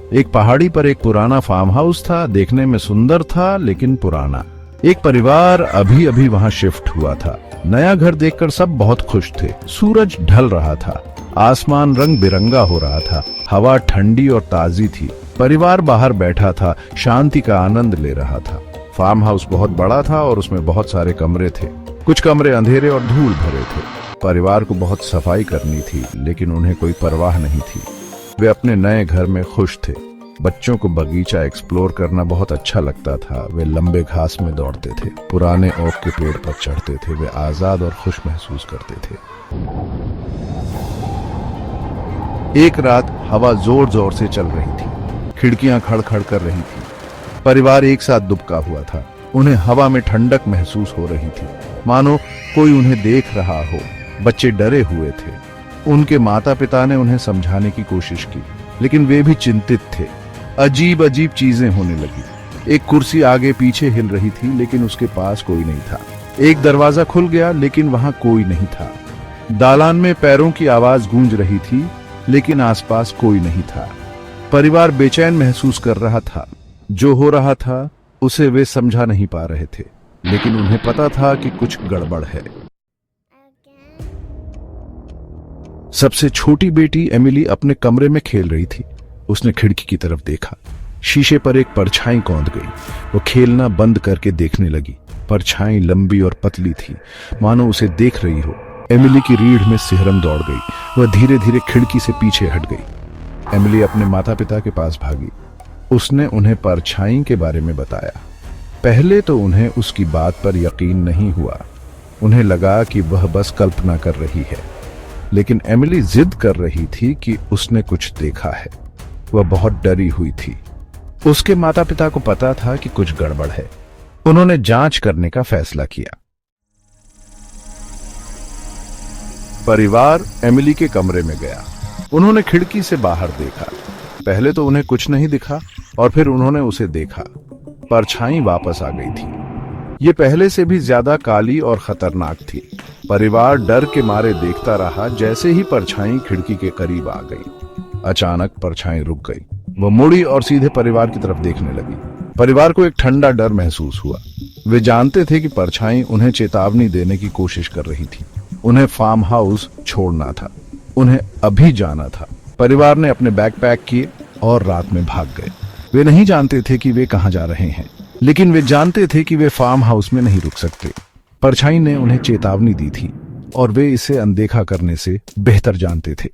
एक पहाड़ी पर एक पुराना फार्म हाउस था। देखने में सुंदर था लेकिन पुराना। एक परिवार अभी अभी वहां शिफ्ट हुआ था। नया घर देखकर सब बहुत खुश थे। सूरज ढल रहा था, आसमान रंग बिरंगा हो रहा था, हवा ठंडी और ताजी थी। परिवार बाहर बैठा था, शांति का आनंद ले रहा था। फार्म हाउस बहुत बड़ा था और उसमें बहुत सारे कमरे थे। कुछ कमरे अंधेरे और धूल भरे थे। परिवार को बहुत सफाई करनी थी लेकिन उन्हें कोई परवाह नहीं थी। वे अपने नए घर में खुश थे। बच्चों को बगीचा एक्सप्लोर करना बहुत अच्छा लगता था। वे लंबे घास में दौड़ते थे, पुराने ओक के पेड़ पर चढ़ते थे। वे आजाद और खुश महसूस करते थे। एक रात हवा जोर जोर से चल रही थी, खिड़कियां खड़खड़ कर रही थी। परिवार एक साथ दुबका हुआ था। उन्हें हवा में ठंडक महसूस हो रही थी, मानो कोई उन्हें देख रहा हो। बच्चे डरे हुए थे। उनके माता पिता ने उन्हें समझाने की कोशिश की लेकिन वे भी चिंतित थे। अजीब अजीब चीजें होने लगी। एक कुर्सी आगे पीछे हिल रही थी लेकिन उसके पास कोई नहीं था। एक दरवाजा खुल गया लेकिन वहां कोई नहीं था। दालान में पैरों की आवाज गूंज रही थी लेकिन आसपास कोई नहीं था। परिवार बेचैन महसूस कर रहा था। जो हो रहा था उसे वे समझा नहीं पा रहे थे लेकिन उन्हें पता था कि कुछ गड़बड़ है। सबसे छोटी बेटी एमिली अपने कमरे में खेल रही थी। उसने खिड़की की तरफ देखा। शीशे पर एक परछाई कौंध गई। वो खेलना बंद करके देखने लगी। परछाई लंबी और पतली थी, मानो उसे देख रही हो। एमिली की रीढ़ में सिहरन दौड़ गई। वह धीरे धीरे खिड़की से पीछे हट गई। एमिली अपने माता पिता के पास भागी। उसने उन्हें परछाई के बारे में बताया। पहले तो उन्हें उसकी बात पर यकीन नहीं हुआ। उन्हें लगा कि वह बस कल्पना कर रही है, लेकिन एमिली जिद कर रही थी कि उसने कुछ देखा है। वह बहुत डरी हुई थी। उसके माता पिता को पता था कि कुछ गड़बड़ है। उन्होंने जांच करने का फैसला किया। परिवार एमिली के कमरे में गया। उन्होंने खिड़की से बाहर देखा। पहले तो उन्हें कुछ नहीं दिखा और फिर उन्होंने उसे देखा। परछाई वापस आ गई थी। ये पहले से भी ज्यादा काली और खतरनाक थी। परिवार डर के मारे देखता रहा। जैसे ही परछाई खिड़की के करीब आ गई, अचानक परछाई रुक गई। वो मुड़ी और सीधे परिवार की तरफ देखने लगी। परिवार को एक ठंडा डर महसूस हुआ। वे जानते थे कि परछाई उन्हें चेतावनी देने की कोशिश कर रही थी। उन्हें फार्म हाउस छोड़ना था। उन्हें अभी जाना था। परिवार ने अपने बैग पैक किए और रात में भाग गए। वे नहीं जानते थे कि वे कहां जा रहे हैं, लेकिन वे जानते थे कि वे फार्म हाउस में नहीं रुक सकते। परछाई ने उन्हें चेतावनी दी थी और वे इसे अनदेखा करने से बेहतर जानते थे।